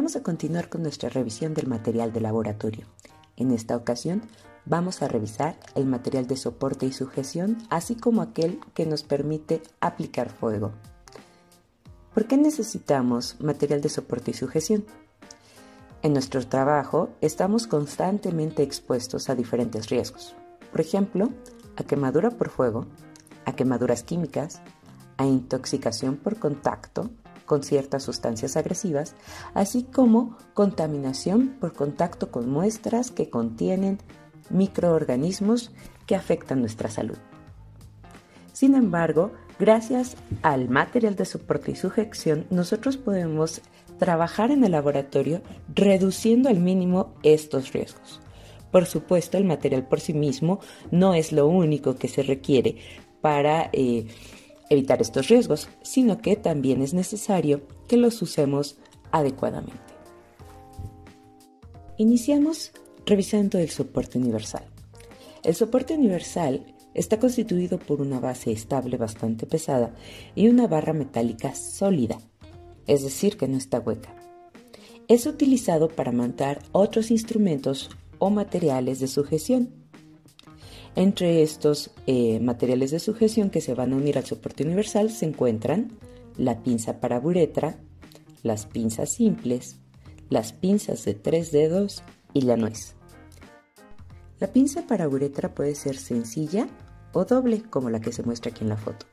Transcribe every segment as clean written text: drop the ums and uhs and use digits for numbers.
Vamos a continuar con nuestra revisión del material de laboratorio. En esta ocasión vamos a revisar el material de soporte y sujeción, así como aquel que nos permite aplicar fuego. ¿Por qué necesitamos material de soporte y sujeción? En nuestro trabajo estamos constantemente expuestos a diferentes riesgos. Por ejemplo, a quemadura por fuego, a quemaduras químicas, a intoxicación por contacto con ciertas sustancias agresivas, así como contaminación por contacto con muestras que contienen microorganismos que afectan nuestra salud. Sin embargo, gracias al material de soporte y sujeción, nosotros podemos trabajar en el laboratorio reduciendo al mínimo estos riesgos. Por supuesto, el material por sí mismo no es lo único que se requiere para evitar estos riesgos, sino que también es necesario que los usemos adecuadamente. Iniciamos revisando el soporte universal. El soporte universal está constituido por una base estable bastante pesada y una barra metálica sólida, es decir, que no está hueca. Es utilizado para montar otros instrumentos o materiales de sujeción. Entre estos materiales de sujeción que se van a unir al soporte universal se encuentran la pinza para uretra, las pinzas simples, las pinzas de 3 dedos y la nuez. La pinza para uretra puede ser sencilla o doble, como la que se muestra aquí en la foto.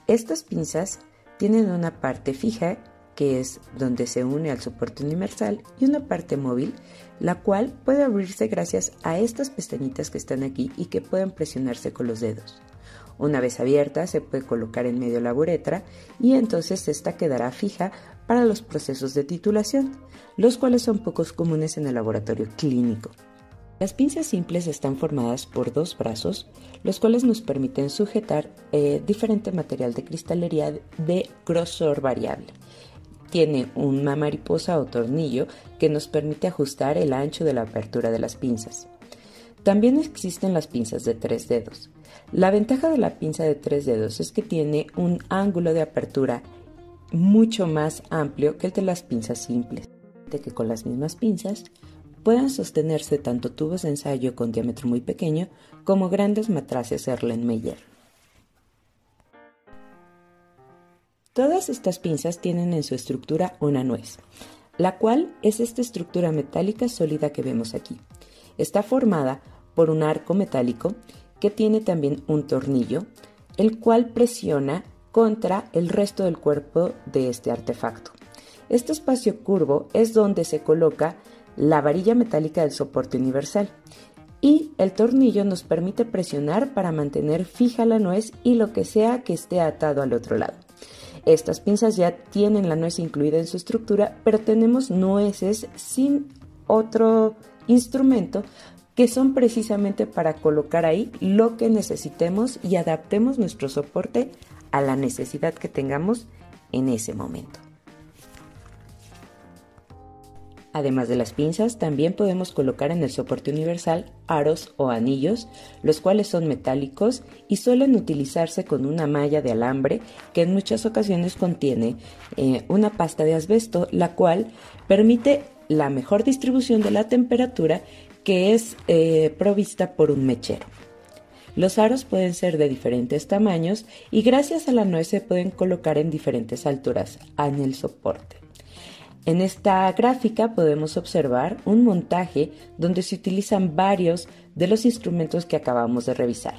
Estas pinzas tienen una parte fija, que es donde se une al soporte universal, y una parte móvil, la cual puede abrirse gracias a estas pestañitas que están aquí y que pueden presionarse con los dedos. Una vez abierta, se puede colocar en medio la uretra y entonces esta quedará fija para los procesos de titulación, los cuales son pocos comunes en el laboratorio clínico. Las pinzas simples están formadas por 2 brazos, los cuales nos permiten sujetar diferente material de cristalería de grosor variable. Tiene una mariposa o tornillo que nos permite ajustar el ancho de la apertura de las pinzas. También existen las pinzas de 3 dedos. La ventaja de la pinza de 3 dedos es que tiene un ángulo de apertura mucho más amplio que el de las pinzas simples, de que con las mismas pinzas puedan sostenerse tanto tubos de ensayo con diámetro muy pequeño como grandes matraces Erlenmeyer. Todas estas pinzas tienen en su estructura una nuez, la cual es esta estructura metálica sólida que vemos aquí. Está formada por un arco metálico que tiene también un tornillo, el cual presiona contra el resto del cuerpo de este artefacto. Este espacio curvo es donde se coloca la varilla metálica del soporte universal y el tornillo nos permite presionar para mantener fija la nuez y lo que sea que esté atado al otro lado. Estas pinzas ya tienen la nuez incluida en su estructura, pero tenemos nueces sin otro instrumento que son precisamente para colocar ahí lo que necesitemos y adaptemos nuestro soporte a la necesidad que tengamos en ese momento. Además de las pinzas, también podemos colocar en el soporte universal aros o anillos, los cuales son metálicos y suelen utilizarse con una malla de alambre que en muchas ocasiones contiene una pasta de asbesto, la cual permite la mejor distribución de la temperatura que es provista por un mechero. Los aros pueden ser de diferentes tamaños y gracias a la nuez se pueden colocar en diferentes alturas en el soporte. En esta gráfica podemos observar un montaje donde se utilizan varios de los instrumentos que acabamos de revisar.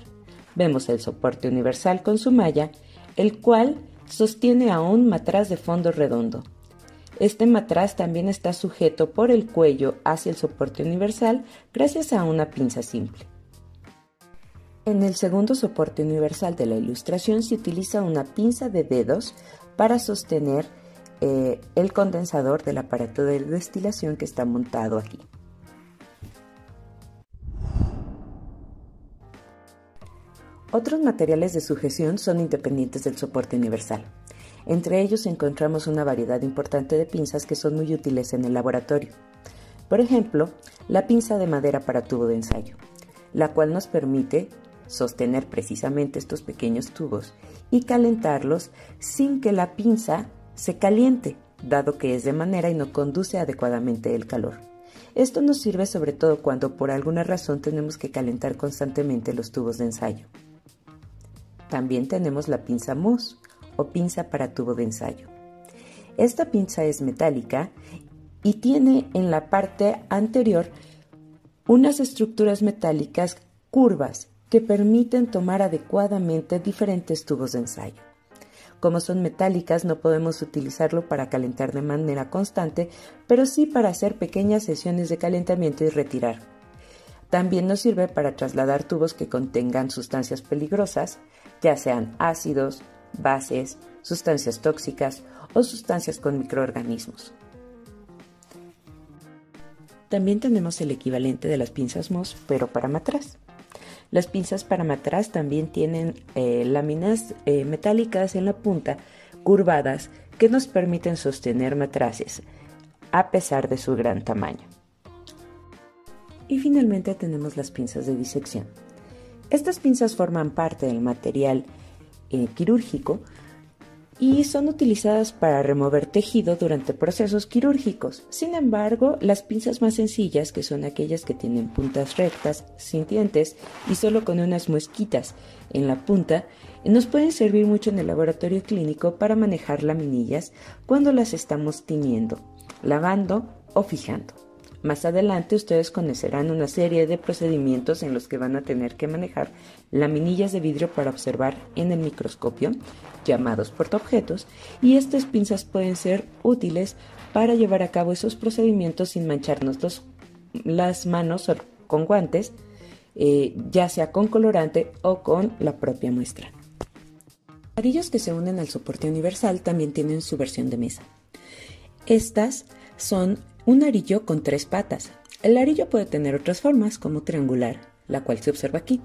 Vemos el soporte universal con su malla, el cual sostiene a un matraz de fondo redondo. Este matraz también está sujeto por el cuello hacia el soporte universal gracias a una pinza simple. En el segundo soporte universal de la ilustración se utiliza una pinza de dedos para sostener el condensador del aparato de destilación que está montado aquí. Otros materiales de sujeción son independientes del soporte universal. Entre ellos encontramos una variedad importante de pinzas que son muy útiles en el laboratorio. Por ejemplo, la pinza de madera para tubo de ensayo, la cual nos permite sostener precisamente estos pequeños tubos y calentarlos sin que la pinza se caliente. dado que es de madera y no conduce adecuadamente el calor. Esto nos sirve sobre todo cuando por alguna razón tenemos que calentar constantemente los tubos de ensayo. También tenemos la pinza MOS o pinza para tubo de ensayo. Esta pinza es metálica y tiene en la parte anterior unas estructuras metálicas curvas que permiten tomar adecuadamente diferentes tubos de ensayo. Como son metálicas, no podemos utilizarlo para calentar de manera constante, pero sí para hacer pequeñas sesiones de calentamiento y retirar. También nos sirve para trasladar tubos que contengan sustancias peligrosas, ya sean ácidos, bases, sustancias tóxicas o sustancias con microorganismos. También tenemos el equivalente de las pinzas MOS, pero para matraz. Las pinzas para matraz también tienen láminas metálicas en la punta, curvadas, que nos permiten sostener matraces, a pesar de su gran tamaño. Y finalmente tenemos las pinzas de disección. Estas pinzas forman parte del material quirúrgico y son utilizadas para remover tejido durante procesos quirúrgicos. Sin embargo, las pinzas más sencillas, que son aquellas que tienen puntas rectas, sin dientes y solo con unas muesquitas en la punta, nos pueden servir mucho en el laboratorio clínico para manejar laminillas cuando las estamos tiñendo, lavando o fijando. Más adelante ustedes conocerán una serie de procedimientos en los que van a tener que manejar laminillas de vidrio para observar en el microscopio, llamados portaobjetos, y estas pinzas pueden ser útiles para llevar a cabo esos procedimientos sin mancharnos las manos con guantes, ya sea con colorante o con la propia muestra. Los ladrillos que se unen al soporte universal también tienen su versión de mesa. Estas son un arillo con 3 patas. El arillo puede tener otras formas, como triangular, la cual se observa aquí.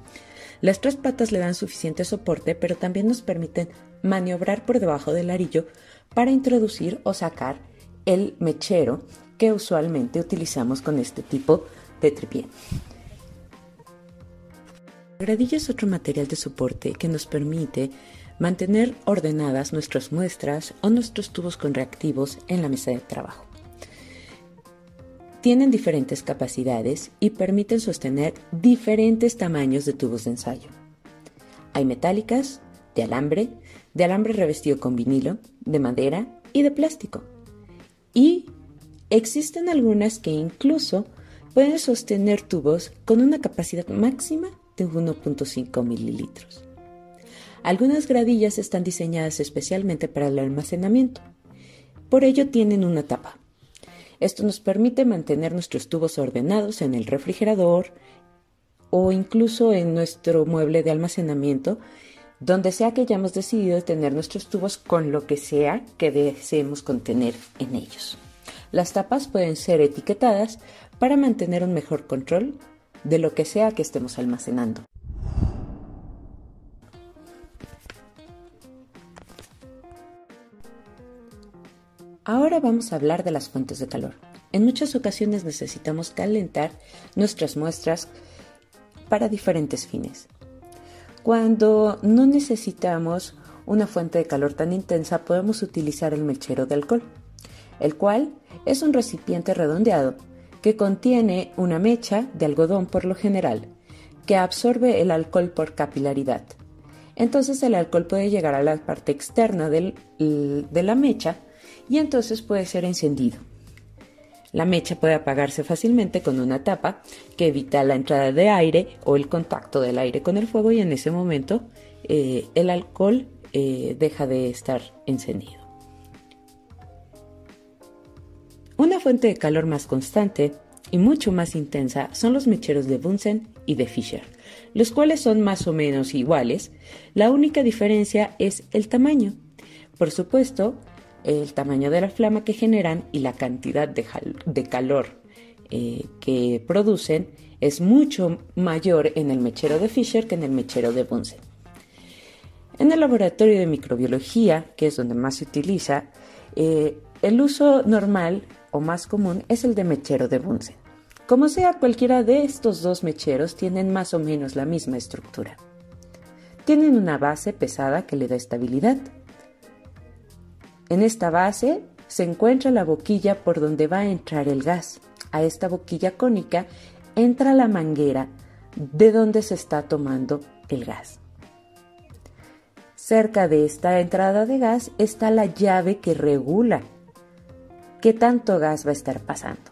Las 3 patas le dan suficiente soporte, pero también nos permiten maniobrar por debajo del arillo para introducir o sacar el mechero que usualmente utilizamos con este tipo de tripié. La gradilla es otro material de soporte que nos permite mantener ordenadas nuestras muestras o nuestros tubos con reactivos en la mesa de trabajo. Tienen diferentes capacidades y permiten sostener diferentes tamaños de tubos de ensayo. Hay metálicas, de alambre revestido con vinilo, de madera y de plástico. Y existen algunas que incluso pueden sostener tubos con una capacidad máxima de 1.5 mililitros. Algunas gradillas están diseñadas especialmente para el almacenamiento. Por ello tienen una tapa. Esto nos permite mantener nuestros tubos ordenados en el refrigerador o incluso en nuestro mueble de almacenamiento, donde sea que hayamos decidido tener nuestros tubos con lo que sea que deseemos contener en ellos. Las tapas pueden ser etiquetadas para mantener un mejor control de lo que sea que estemos almacenando. Ahora vamos a hablar de las fuentes de calor. En muchas ocasiones necesitamos calentar nuestras muestras para diferentes fines. Cuando no necesitamos una fuente de calor tan intensa, podemos utilizar el mechero de alcohol, el cual es un recipiente redondeado que contiene una mecha de algodón por lo general, que absorbe el alcohol por capilaridad. Entonces el alcohol puede llegar a la parte externa de la mecha y entonces puede ser encendido. La mecha puede apagarse fácilmente con una tapa que evita la entrada de aire o el contacto del aire con el fuego y en ese momento el alcohol deja de estar encendido. Una fuente de calor más constante y mucho más intensa son los mecheros de Bunsen y de Fisher, los cuales son más o menos iguales. La única diferencia es el tamaño. Por supuesto, el tamaño de la flama que generan y la cantidad de calor que producen es mucho mayor en el mechero de Fisher que en el mechero de Bunsen. En el laboratorio de microbiología, que es donde más se utiliza, el uso normal o más común es el de mechero de Bunsen. Como sea, cualquiera de estos dos mecheros tienen más o menos la misma estructura. Tienen una base pesada que le da estabilidad. En esta base se encuentra la boquilla por donde va a entrar el gas. A esta boquilla cónica entra la manguera de donde se está tomando el gas. Cerca de esta entrada de gas está la llave que regula qué tanto gas va a estar pasando.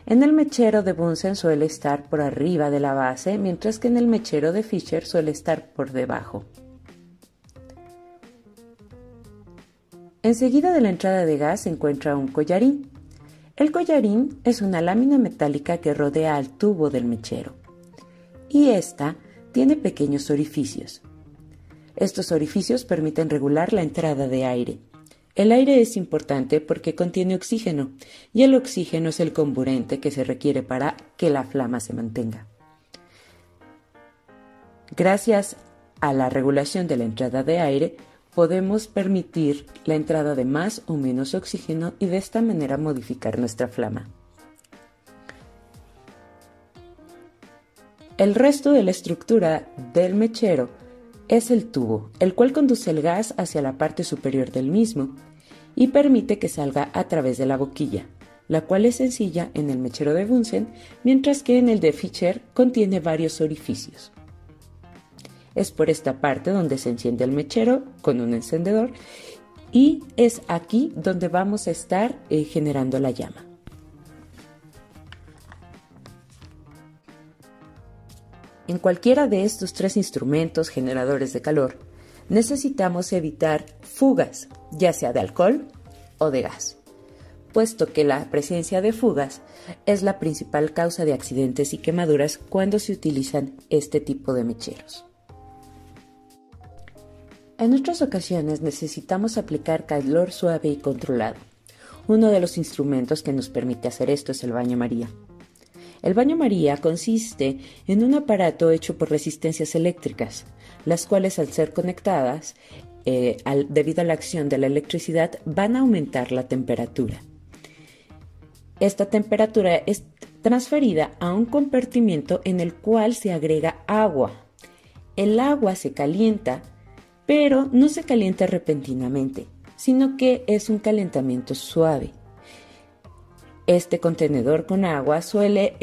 En el mechero de Bunsen suele estar por arriba de la base, mientras que en el mechero de Fisher suele estar por debajo. Enseguida de la entrada de gas se encuentra un collarín. El collarín es una lámina metálica que rodea al tubo del mechero, y esta tiene pequeños orificios. Estos orificios permiten regular la entrada de aire. El aire es importante porque contiene oxígeno, y el oxígeno es el comburente que se requiere para que la flama se mantenga. Gracias a la regulación de la entrada de aire, podemos permitir la entrada de más o menos oxígeno y de esta manera modificar nuestra flama. El resto de la estructura del mechero es el tubo, el cual conduce el gas hacia la parte superior del mismo y permite que salga a través de la boquilla, la cual es sencilla en el mechero de Bunsen, mientras que en el de Fisher contiene varios orificios. Es por esta parte donde se enciende el mechero con un encendedor y es aquí donde vamos a estar generando la llama. En cualquiera de estos tres instrumentos generadores de calor, necesitamos evitar fugas, ya sea de alcohol o de gas, puesto que la presencia de fugas es la principal causa de accidentes y quemaduras cuando se utilizan este tipo de mecheros. En otras ocasiones necesitamos aplicar calor suave y controlado. Uno de los instrumentos que nos permite hacer esto es el baño María. El baño María consiste en un aparato hecho por resistencias eléctricas, las cuales al ser conectadas, debido a la acción de la electricidad, van a aumentar la temperatura. Esta temperatura es transferida a un compartimiento en el cual se agrega agua. El agua se calienta, pero no se calienta repentinamente, sino que es un calentamiento suave. Este contenedor con agua suele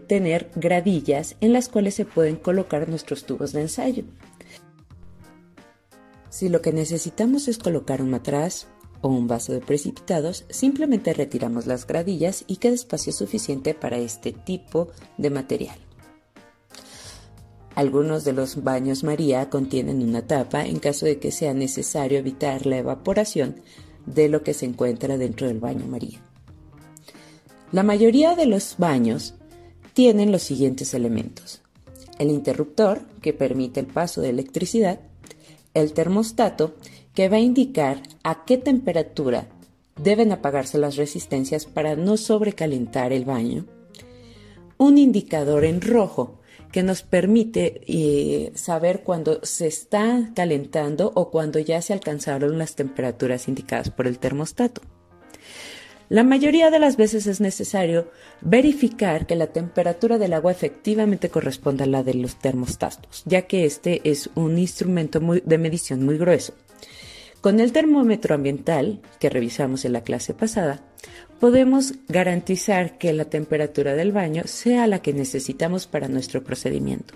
tener gradillas en las cuales se pueden colocar nuestros tubos de ensayo. Si lo que necesitamos es colocar un matraz o un vaso de precipitados, simplemente retiramos las gradillas y queda espacio suficiente para este tipo de material. Algunos de los baños María contienen una tapa en caso de que sea necesario evitar la evaporación de lo que se encuentra dentro del baño María. La mayoría de los baños tienen los siguientes elementos: el interruptor, que permite el paso de electricidad, el termostato, que va a indicar a qué temperatura deben apagarse las resistencias para no sobrecalentar el baño, un indicador en rojo, que nos permite saber cuando se está calentando o cuando ya se alcanzaron las temperaturas indicadas por el termostato. La mayoría de las veces es necesario verificar que la temperatura del agua efectivamente corresponda a la de los termostatos, ya que este es un instrumento de medición muy grueso. Con el termómetro ambiental, que revisamos en la clase pasada, podemos garantizar que la temperatura del baño sea la que necesitamos para nuestro procedimiento.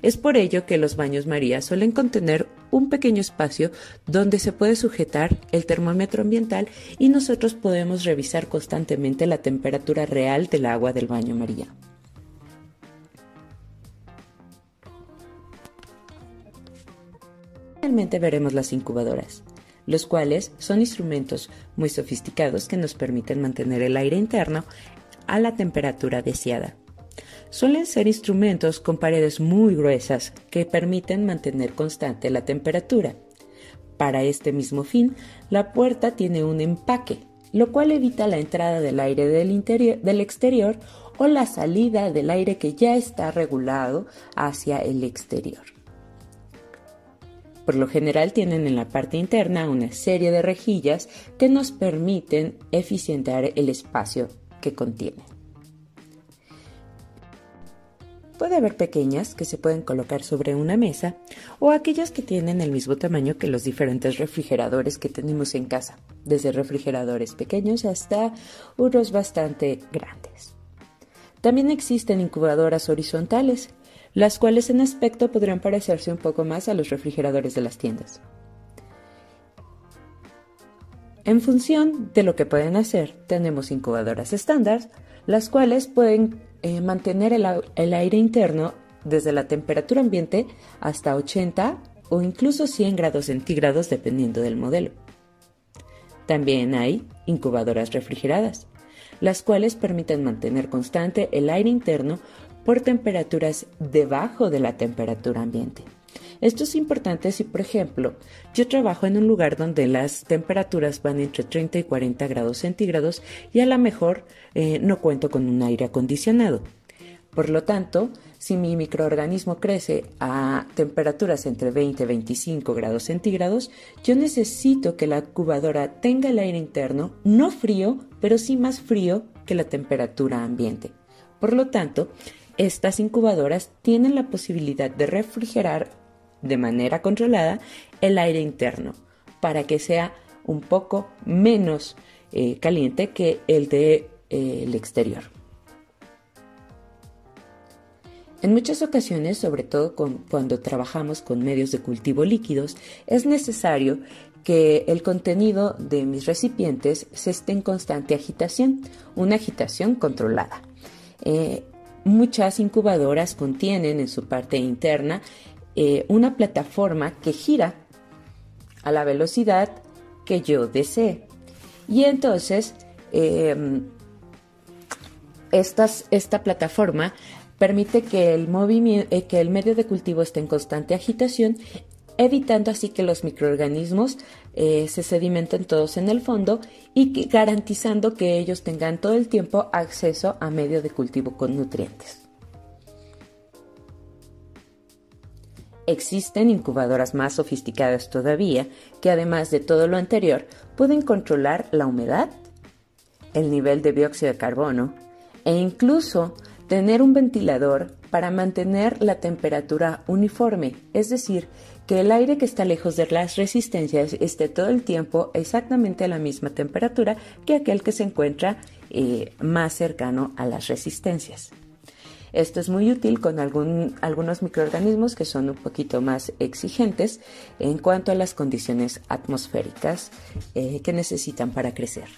Es por ello que los baños María suelen contener un pequeño espacio donde se puede sujetar el termómetro ambiental y nosotros podemos revisar constantemente la temperatura real del agua del baño María. Finalmente veremos las incubadoras, los cuales son instrumentos muy sofisticados que nos permiten mantener el aire interno a la temperatura deseada. Suelen ser instrumentos con paredes muy gruesas que permiten mantener constante la temperatura. Para este mismo fin, la puerta tiene un empaque, lo cual evita la entrada del aire del exterior o la salida del aire que ya está regulado hacia el exterior. Por lo general tienen en la parte interna una serie de rejillas que nos permiten eficientar el espacio que contienen. Puede haber pequeñas que se pueden colocar sobre una mesa o aquellas que tienen el mismo tamaño que los diferentes refrigeradores que tenemos en casa, desde refrigeradores pequeños hasta unos bastante grandes. También existen incubadoras horizontales, las cuales en aspecto podrían parecerse un poco más a los refrigeradores de las tiendas. En función de lo que pueden hacer, tenemos incubadoras estándar, las cuales pueden mantener el aire interno desde la temperatura ambiente hasta 80 o incluso 100 grados centígrados dependiendo del modelo. También hay incubadoras refrigeradas, las cuales permiten mantener constante el aire interno por temperaturas debajo de la temperatura ambiente. Esto es importante si, por ejemplo, yo trabajo en un lugar donde las temperaturas van entre 30 y 40 grados centígrados y a lo mejor no cuento con un aire acondicionado. Por lo tanto, si mi microorganismo crece a temperaturas entre 20 y 25 grados centígrados, yo necesito que la incubadora tenga el aire interno no frío, pero sí más frío que la temperatura ambiente. Por lo tanto, estas incubadoras tienen la posibilidad de refrigerar de manera controlada el aire interno para que sea un poco menos caliente que el del exterior. En muchas ocasiones, sobre todo cuando trabajamos con medios de cultivo líquidos, es necesario que el contenido de mis recipientes se esté en constante agitación, una agitación controlada. Muchas incubadoras contienen en su parte interna una plataforma que gira a la velocidad que yo desee. Y entonces, esta plataforma permite que el medio de cultivo esté en constante agitación, evitando así que los microorganismos se sedimenten todos en el fondo y garantizando que ellos tengan todo el tiempo acceso a medio de cultivo con nutrientes. Existen incubadoras más sofisticadas todavía que, además de todo lo anterior, pueden controlar la humedad, el nivel de dióxido de carbono e incluso tener un ventilador para mantener la temperatura uniforme, es decir, que el aire que está lejos de las resistencias esté todo el tiempo exactamente a la misma temperatura que aquel que se encuentra más cercano a las resistencias. Esto es muy útil con algunos microorganismos que son un poquito más exigentes en cuanto a las condiciones atmosféricas que necesitan para crecer.